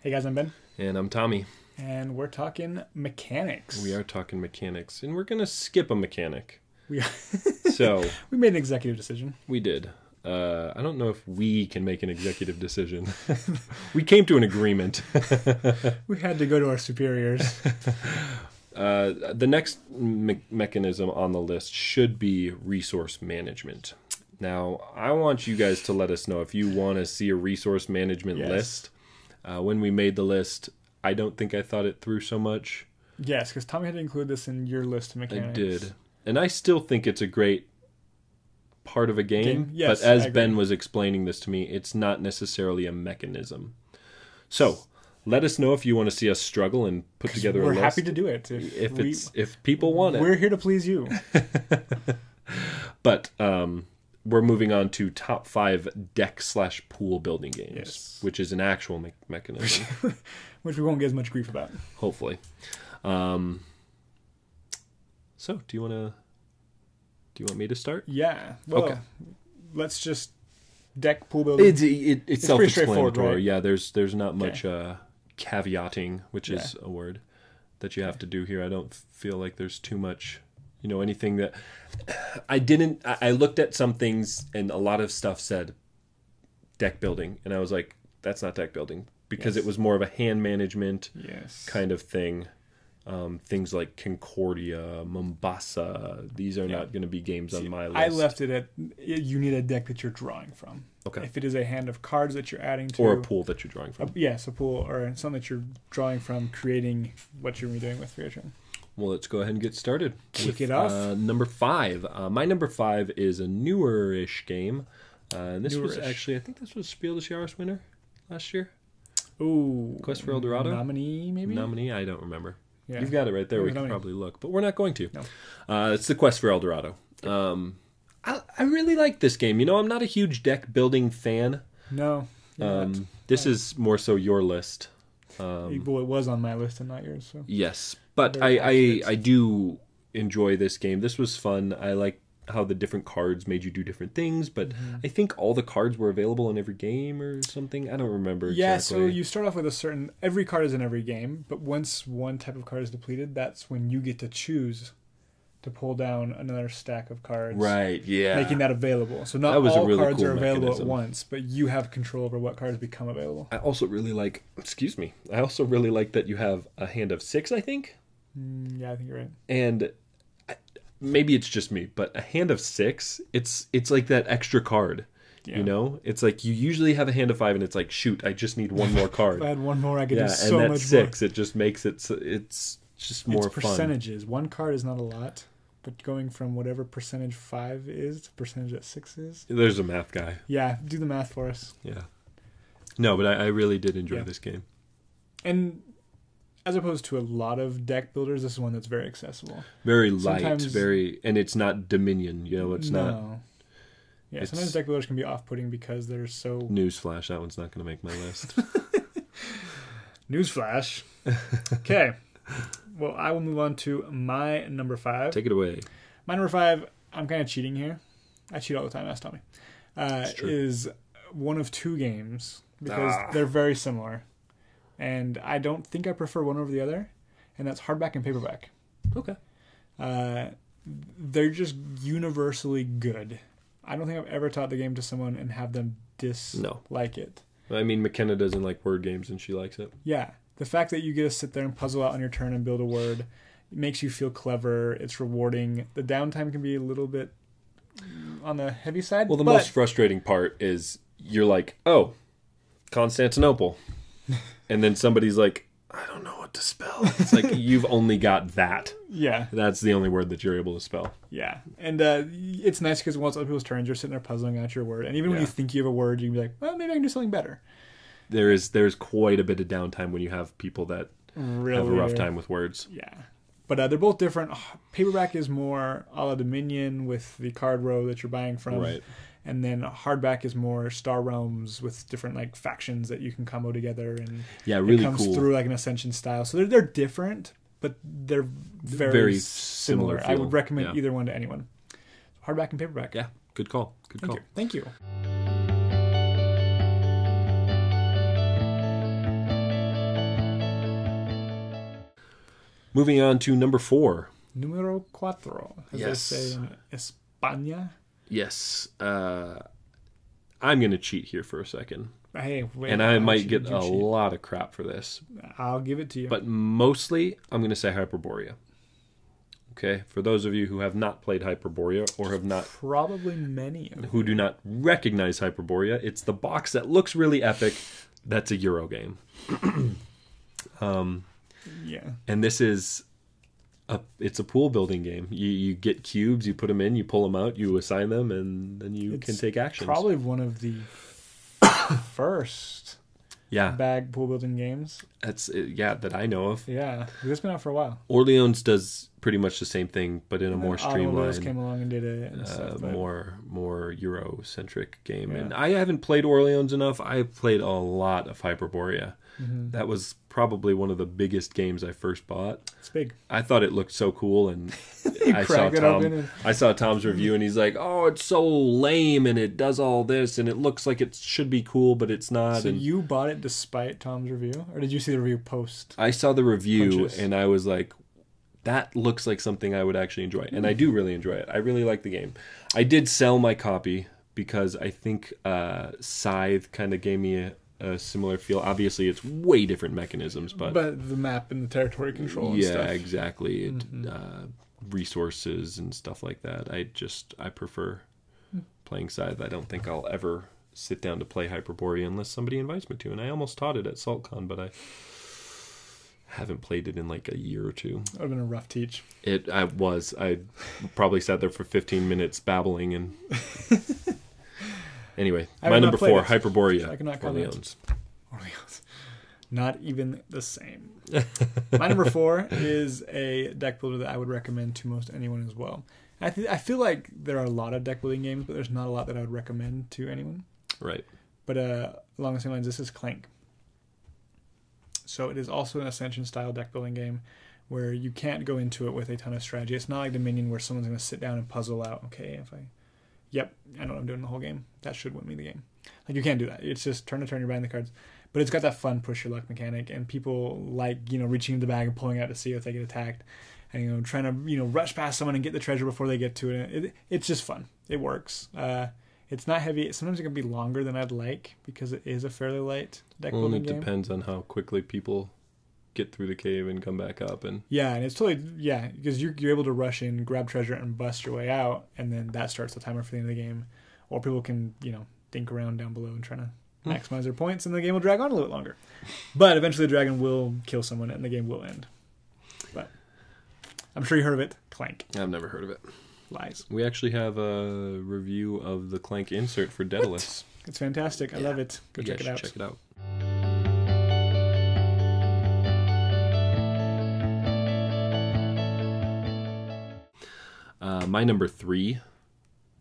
Hey guys, I'm Ben. And I'm Tommy. And we're talking mechanics. We are talking mechanics. And we're going to skip a mechanic. We made an executive decision. We did. I don't know if we can make an executive decision. We came to an agreement. We had to go to our superiors. The next mechanism on the list should be resource management. Now, I want you guys to let us know if you want to see a resource management list. When we made the list, I don't think I thought it through so much. Yes, because Tommy had to include this in your list of mechanics. I did. And I still think it's a great part of a game. Yes, but as Ben was explaining this to me, it's not necessarily a mechanism. So, let us know if you want to see us struggle and put together a list. We're happy to do it. If people want it. We're here to please you. But we're moving on to top 5 deck/pool building games, which is an actual mechanism. Which we won't get as much grief about. Hopefully. So, do you want me to start? Yeah. Well, okay. Let's just deck pool building. It's self-explanatory. Right? Yeah, there's not much caveating, which is a word that you have to do here. I don't feel like there's too much, anything that I looked at some things and a lot of stuff said deck building, and I was like, that's not deck building because it was more of a hand management kind of thing. Things like Concordia, Mombasa, these are not going to be games on my list. I left it at, you need a deck that you're drawing from. Okay. If it is a hand of cards that you're adding to. Or a pool that you're drawing from. Yes, a pool or something that you're drawing from, creating what you're doing with for your turn. Well, let's go ahead and get started. Kick it off. Number 5. My number 5 is a newer-ish game. And this was actually, I think this was Spiel des Jahres winner last year. Ooh. Quest for El Dorado? Nominee, maybe? Nominee? I don't remember. Yeah. You've got it right there. We can probably look. But we're not going to. No. It's the Quest for El Dorado. I really like this game. I'm not a huge deck building fan. No. This is more so your list. Well, it was on my list and not yours. So. Yes. But I do enjoy this game. This was fun. I like how the different cards made you do different things, but I think all the cards were available in every game or something. I don't remember exactly. Yeah, so you start off with every card is in every game, but once one type of card is depleted, that's when you get to choose to pull down another stack of cards. Right, yeah. Making that available. So not all really cards are available at once, but you have control over what cards become available. I also really like, that you have a hand of 6, I think. Yeah, I think you're right. And maybe it's just me, but a hand of 6, it's like that extra card. Yeah. It's like you usually have a hand of 5 and it's like, shoot, I just need one more card. If I had one more, I could do so much more. And that's 6. It just makes it's just more fun. It's percentages. One card is not a lot, but going from whatever percentage 5 is to percentage that 6 is. There's a math guy. Yeah, do the math for us. Yeah. No, but I really did enjoy this game. And as opposed to a lot of deck builders, this is one that's very accessible. Very light, and it's not Dominion, it's not. Yeah, sometimes deck builders can be off-putting because they're so... Newsflash, that one's not going to make my list. Newsflash. Okay. Well, I will move on to my number 5. Take it away. My number 5, I'm kind of cheating here. I cheat all the time, ask Tommy. Is one of 2 games because they're very similar. And I don't think I prefer one over the other, and that's hardback and paperback. Okay. They're just universally good. I don't think I've ever taught the game to someone and have them dislike it. I mean, McKenna doesn't like word games, and she likes it. Yeah. The fact that you get to sit there and puzzle out on your turn and build a word, it makes you feel clever. It's rewarding. The downtime can be a little bit on the heavy side. Well, the most frustrating part is you're like, oh, Constantinople. And then somebody's like, I don't know what to spell. It's like, you've only got that. Yeah. That's the only word that you're able to spell. Yeah. And it's nice because once other people's turns, you're sitting there puzzling out your word. And even when you think you have a word, you can be like, well, maybe I can do something better. There's quite a bit of downtime when you have people that have a rough time with words. Yeah. But they're both different. Paperback is more a la Dominion with the card row that you're buying from. Right. And then hardback is more Star Realms with different factions that you can combo together, and really it comes through like an Ascension style. So they're different, but they're very similar. I would recommend either one to anyone. Hardback and paperback. Yeah, good call. Good call. Thank you. Moving on to number 4. Numero cuatro, as they say in España. Yes. I'm going to cheat here for a second. Hey, wait, and I might get a lot of crap for this. I'll give it to you. But mostly, I'm going to say Hyperborea. Okay? For those of you who have not played Hyperborea or have not... Probably many of who do not recognize Hyperborea, it's the box that looks really epic. That's a Euro game. Yeah. And this is... it's a pool building game. You get cubes, you put them in, you pull them out, you assign them, and then you can take actions. Probably one of the first bag pool building games. That's that I know of. Yeah, it's been out for a while. Ordines does pretty much the same thing, but in a more streamlined, came along and did it, and stuff, more Euro-centric game. Yeah. And I haven't played Orleans enough. I've played a lot of Hyperborea. Mm-hmm. That was probably one of the biggest games I first bought. It's big. I thought it looked so cool, and I saw Tom's review, and he's like, "Oh, it's so lame, and it does all this, and it looks like it should be cool, but it's not." So you bought it despite Tom's review, or did you see the review post? I saw the review, and I was like, "That looks like something I would actually enjoy," and I do really enjoy it. I really like the game. I did sell my copy because I think Scythe kind of gave me a similar feel. Obviously, it's way different mechanisms, but the map and the territory control and stuff. Yeah, exactly. Resources and stuff like that. I prefer playing Scythe. I don't think I'll ever sit down to play Hyperborea unless somebody invites me to, and I almost taught it at SaltCon, but I haven't played it in like a year or two. That would have been a rough teach. I probably sat there for 15 minutes babbling and... Anyway, my number 4, Hyperborea. I cannot comment. Orleans. Not even the same. My number 4 is a deck builder that I would recommend to most anyone as well. I feel like there are a lot of deck building games, but there's not a lot that I would recommend to anyone. Right. But along the same lines, this is Clank. So it is also an Ascension-style deck building game where you can't go into it with a ton of strategy. It's not like Dominion where someone's going to sit down and puzzle out, okay, Yep, I know what I'm doing the whole game. That should win me the game. Like, you can't do that. It's just turn to turn, you're buying the cards. But it's got that fun push your luck mechanic, and people like, reaching into the bag and pulling out to see if they get attacked, and, trying to, rush past someone and get the treasure before they get to it. It's just fun. It works. It's not heavy. Sometimes it can be longer than I'd like, because it is a fairly light deck building game. It depends on how quickly people get through the cave and come back up, and it's totally because you're able to rush in, grab treasure, and bust your way out, and then that starts the timer for the end of the game. Or people can dink around down below and try to maximize their points, and the game will drag on a little bit longer. But eventually the dragon will kill someone and the game will end. But I'm sure you heard of it, Clank. I've never heard of it. Lies. We actually have a review of the Clank insert for Daedalus. It's fantastic. I love it. Go check it out. Check it out. My number 3,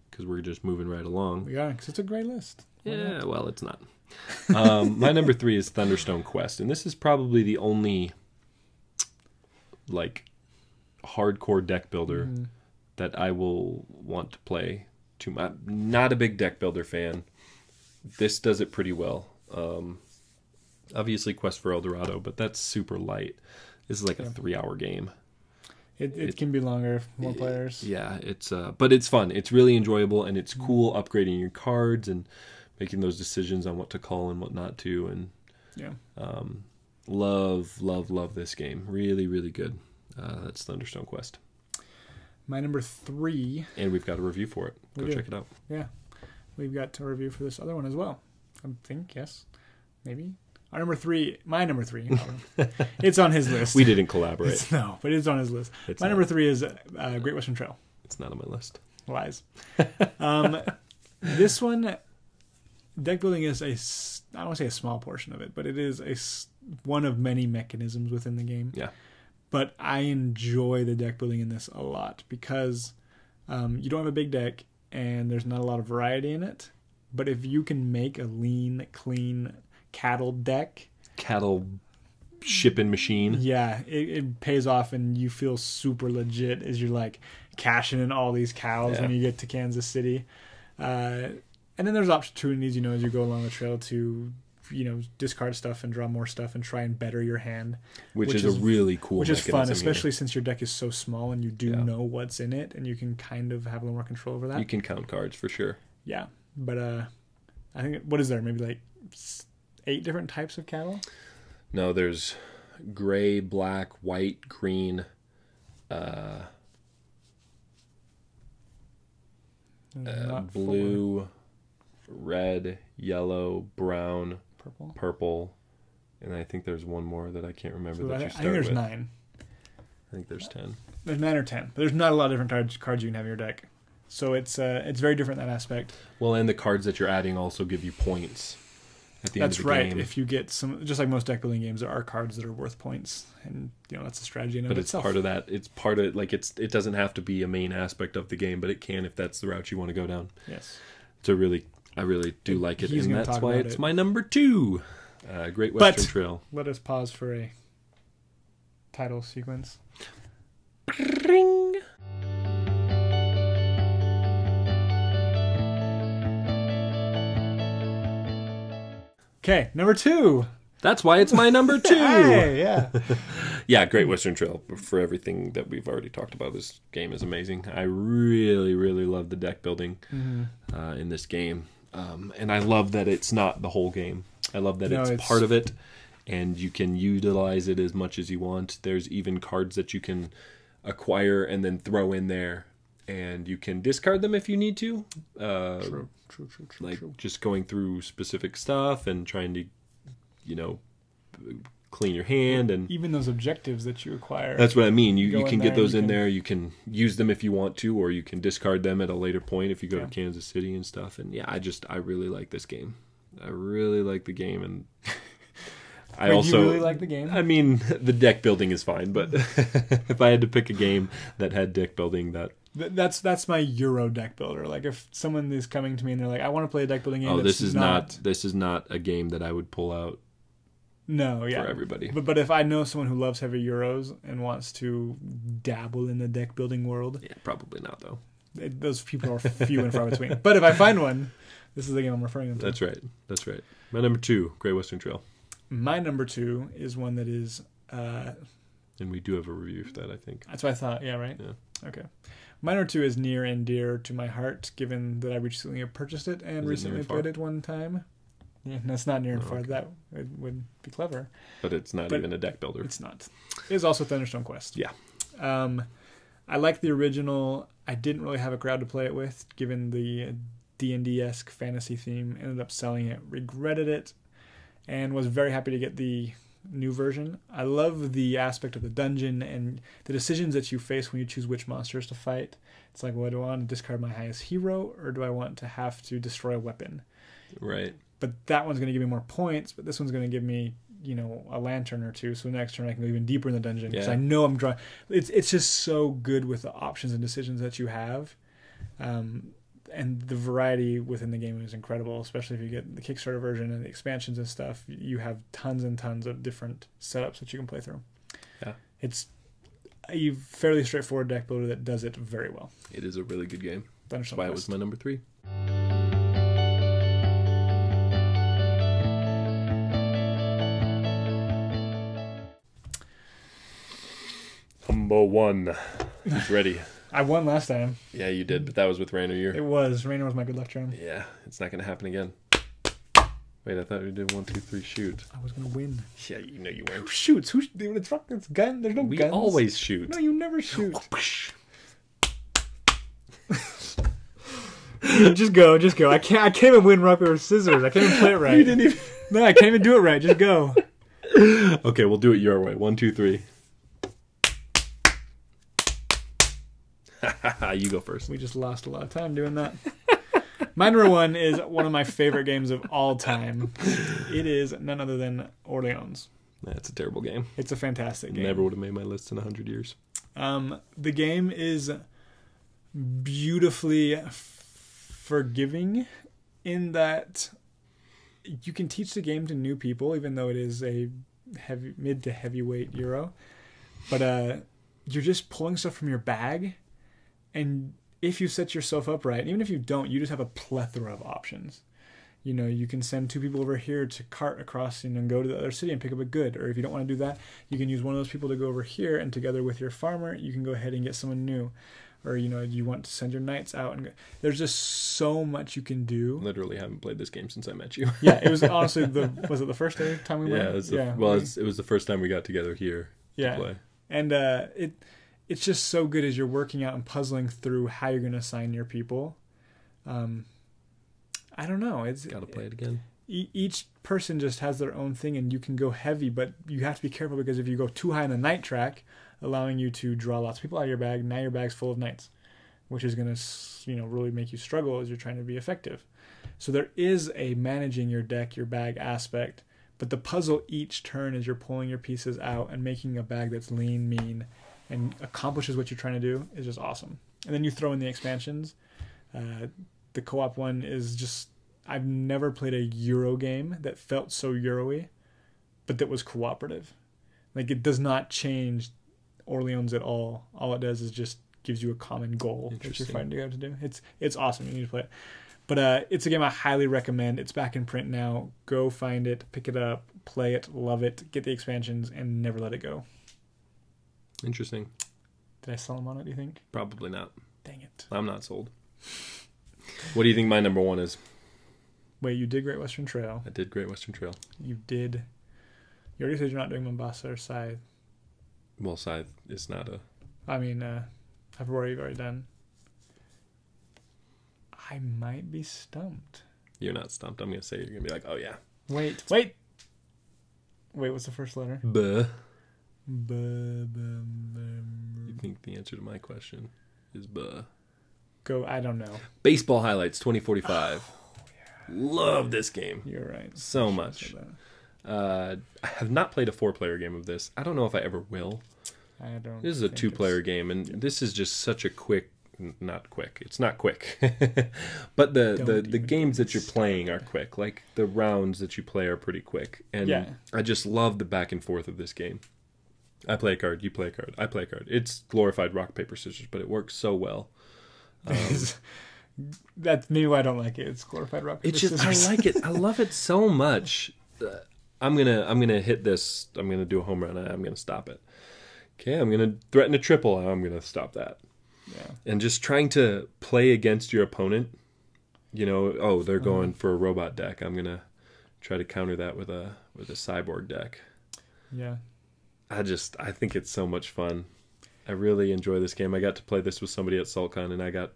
because we're just moving right along. We are, because it's a great list. Yeah, well, it's not. My number 3 is Thunderstone Quest, and this is probably the only hardcore deck builder that I will want to play. I'm not a big deck builder fan. This does it pretty well. Obviously, Quest for El Dorado, but that's super light. This is like a 3-hour game. It can be longer, more players. Yeah, but it's fun. It's really enjoyable, and it's cool upgrading your cards and making those decisions on what to call and what not to. And love this game. Really, really good. That's Thunderstone Quest. My number 3. And we've got a review for it. Go check it out. Yeah. We've got a review for this other one as well. I think, yes. Maybe. My number 3. It's on his list. We didn't collaborate. But it's on his list. My number 3 is Great Western Trail. It's not on my list. Lies. This one, deck building is I don't want to say a small portion of it, but it is one of many mechanisms within the game. Yeah. But I enjoy the deck building in this a lot because you don't have a big deck and there's not a lot of variety in it. But if you can make a lean, clean cattle deck, cattle shipping machine, it pays off, and you feel super legit as you're cashing in all these cows when you get to Kansas City. And then there's opportunities, as you go along the trail to discard stuff and draw more stuff and try and better your hand, which is a really cool, which is fun, especially since your deck is so small and you do know what's in it, and you can kind of have a little more control over that. You can count cards for sure. Yeah, but I think what is there? Maybe like 8 different types of cattle. No, there's gray, black, white, green. Blue, red, yellow, brown, purple, and I think there's one more that I can't remember. So I think there's 9. I think there's 10. There's 9 or 10, but there's not a lot of different cards you can have in your deck. So it's very different in that aspect. Well, and the cards that you're adding also give you points at the end of the game. That's right. If you get some, just like most deck building games, there are cards that are worth points, and that's a strategy in of itself. But it's part of that. It's part of it doesn't have to be a main aspect of the game, but it can if that's the route you want to go down. Yes. So I really do like it, and that's why it's my number 2. Great Western Trail. Let us pause for a title sequence. Ring. Okay, number 2. That's why it's my number 2. Hey, yeah. Yeah, Great Western Trail. For everything that we've already talked about, this game is amazing. I really, really love the deck building in this game. And I love that it's not the whole game. I love that it's part of it, and you can utilize it as much as you want. There's even cards that you can acquire and then throw in there, and you can discard them if you need to. True. Just going through specific stuff and trying to, clean your hand, and even those objectives that you acquire. That's what I mean. You can get those in there. You can use them if you want to, or you can discard them at a later point if you go to Kansas City and stuff. And I really like this game. I really like the game, and I also you really like the game. I mean, the deck building is fine, but if I had to pick a game that had deck building, that's my Euro deck builder. Like if someone is coming to me and they're like, I want to play a deck building game. Oh, this is not a game that I would pull out. No, for everybody. But if I know someone who loves heavy Euros and wants to dabble in the deck building world, probably not though. Those people are few and far between. But if I find one, this is the game I'm referring them to. That's right. My number 2, Great Western Trail. My number 2 is one that is. And we do have a review for that, I think. That's what I thought. Yeah, right. Yeah. Okay. My number 2 is near and dear to my heart, given that I recently purchased it and recently played it one time. Yeah, that's not near and far. Okay. That would be clever. But it's not even a deck builder. It's not. It is also Thunderstone Quest. Yeah. I like the original. I didn't really have a crowd to play it with, given the D&D-esque fantasy theme. Ended up selling it, regretted it, and was very happy to get the new version. I love the aspect of the dungeon and the decisions that you face when you choose which monsters to fight. It's like, well, do I want to discard my highest hero, or do I want to have to destroy a weapon? Right. But that one's going to give me more points, but this one's going to give me, a lantern or two. So next turn I can go even deeper in the dungeon because I know I'm drawing. It's just so good with the options and decisions that you have. And the variety within the game is incredible, especially if you get the Kickstarter version and the expansions and stuff. You have tons and tons of different setups that you can play through. Yeah. It's a fairly straightforward deck builder that does it very well. It is a really good game. That's why it was my number 3. Number 1. Who's ready? I won last time. Yeah, you did, but that was with Rain or You. It was. Rainer was my good luck charm. Yeah, it's not going to happen again. Wait, I thought we did 1, 2, 3, shoot. I was going to win. Yeah, you know you weren't. Who shoots? It's gun. There's no guns. We always shoot. No, you never shoot. Just go. I can't even win rock, paper, scissors. I can't even play it right. You didn't even... No, I can't even do it right. Just go. Okay, we'll do it your way. 1, 2, 3. You go first. We just lost a lot of time doing that. My number 1 is one of my favorite games of all time. It is none other than Ordines. That's a terrible game. It's a fantastic game. Never would have made my list in 100 years. The game is beautifully forgiving in that you can teach the game to new people, even though it is a mid to heavyweight Euro. But you're just pulling stuff from your bag, and if you set yourself up right, even if you don't, you just have a plethora of options. You know, you can send 2 people over here to cart across and go to the other city and pick up a good. Or if you don't want to do that, you can use one of those people to go over here, and together with your farmer, you can go ahead and get someone new. Or, you know, you want to send your knights out. And there's just so much you can do. Literally haven't played this game since I met you. Yeah, it was honestly, was it the first time we went? It was the first time we got together here to play. And it's just so good as you're working out and puzzling through how you're going to assign your people. I don't know. It's got to play it again. Each person just has their own thing, and you can go heavy, but you have to be careful because if you go too high on the knight track, allowing you to draw lots of people out of your bag, now your bag's full of knights, which is going to, you know, really make you struggle as you're trying to be effective. So there is a managing your deck, your bag aspect, but the puzzle each turn as you're pulling your pieces out and making a bag that's lean, mean, and accomplishes what you're trying to do is just awesome. And then you throw in the expansions. The co-op one is just, I've never played a Euro game that felt so Euro-y, but that was cooperative. Like, it does not change Orleans at all. All it does is just gives you a common goal that you're fighting together to do. It's awesome. You need to play it. But it's a game I highly recommend. It's back in print now. Go find it, pick it up, play it, love it, get the expansions, and never let it go. Interesting. Did I sell them on it, do you think? Probably not. Dang it. I'm not sold. What do you think my number 1 is? Wait, you did Great Western Trail. I did Great Western Trail. You did. You already said you're not doing Mombasa or Scythe. Well, Scythe is not a... I mean, Hyperborea you've already done. I might be stumped. You're not stumped. I'm going to say you're going to be like, oh, yeah. Wait, what's the first letter? B. B. You think the answer to my question is B? Go, I don't know. Baseball Highlights 2045. Oh, yeah. Love this game. You're right. So much. I have not played a 4-player game of this. I don't know if I ever will. I don't. This is a 2-player game, and this is just such a quick... Not quick. It's not quick. But the games that you're playing are quick. Like, the rounds that you play are pretty quick. And I just love the back and forth of this game. I play a card, you play a card, I play a card. It's glorified rock, paper, scissors, but it works so well. That's maybe why I don't like it. It's glorified rock, paper, scissors. I like it. I love it so much. I'm gonna hit this. I'm gonna do a home run. I'm gonna stop it. Okay, I'm gonna threaten a triple. I'm gonna stop that. Yeah. And just trying to play against your opponent. You know, oh, they're going for a robot deck. I'm gonna try to counter that with a cyborg deck. Yeah. I think it's so much fun. I really enjoy this game. I got to play this with somebody at SaltCon, and I got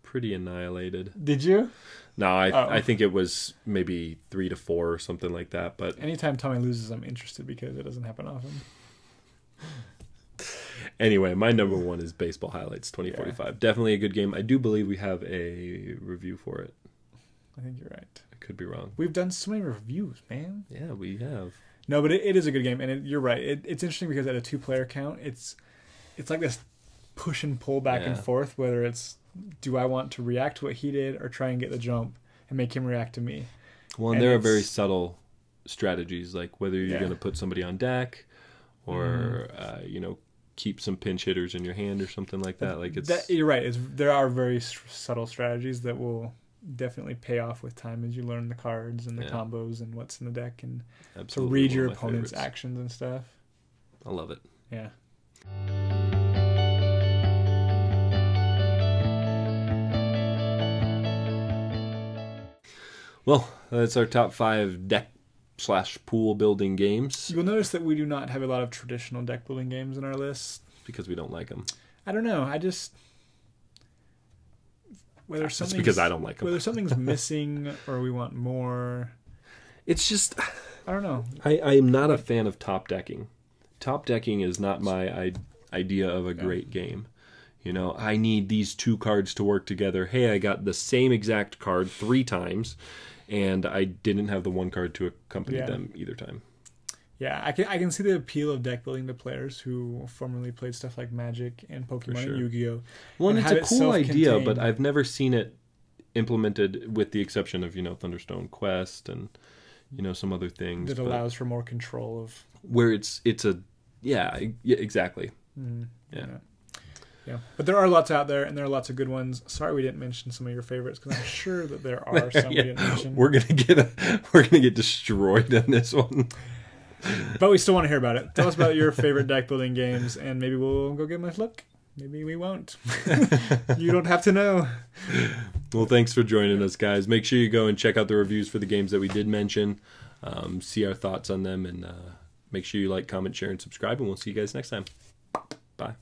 pretty annihilated. Did you? No, I think it was maybe 3-4 or something like that. But anytime Tommy loses, I'm interested because it doesn't happen often. Anyway, my number 1 is Baseball Highlights 2045. Yeah. Definitely a good game. I do believe we have a review for it. I think you're right. I could be wrong. We've done so many reviews, man. Yeah, we have. No, but it is a good game, and you're right. It's interesting because at a 2-player count, it's like this push and pull back and forth, whether it's, do I want to react to what he did or try and get the jump and make him react to me? Well, and there are very subtle strategies, like whether you're going to put somebody on deck or, keep some pinch hitters in your hand or something like that. Like you're right. There are very subtle strategies that will definitely pay off with time as you learn the cards and the combos and what's in the deck and to read your opponent's actions and stuff. I love it. Yeah. Well, that's our top 5 deck/pool building games. You'll notice that we do not have a lot of traditional deck building games in our list. Because we don't like them. I don't know. It's because I don't like them. Whether something's missing or we want more. It's just... I don't know. I am not a fan of top decking. Top decking is not my idea of a great game. You know, I need these 2 cards to work together. Hey, I got the same exact card 3 times, and I didn't have the 1 card to accompany them either time. Yeah, I can see the appeal of deck building to players who formerly played stuff like Magic and Pokemon and Yu-Gi-Oh! Well, and it's a cool idea, but I've never seen it implemented with the exception of, Thunderstone Quest and, some other things. That allows for more control of... Where it's a... Yeah, exactly. Mm-hmm. Yeah. Yeah, but there are lots out there, and there are lots of good ones. Sorry we didn't mention some of your favorites, because I'm sure that there are some we didn't mention. We're gonna get destroyed on this one. But we still want to hear about it. Tell us about your favorite deck building games, and maybe we'll go give them a look. Maybe we won't. You don't have to know. Well, thanks for joining us, guys. Make sure you go and check out the reviews for the games that we did mention. See our thoughts on them, and make sure you like, comment, share, and subscribe, and we'll see you guys next time. Bye.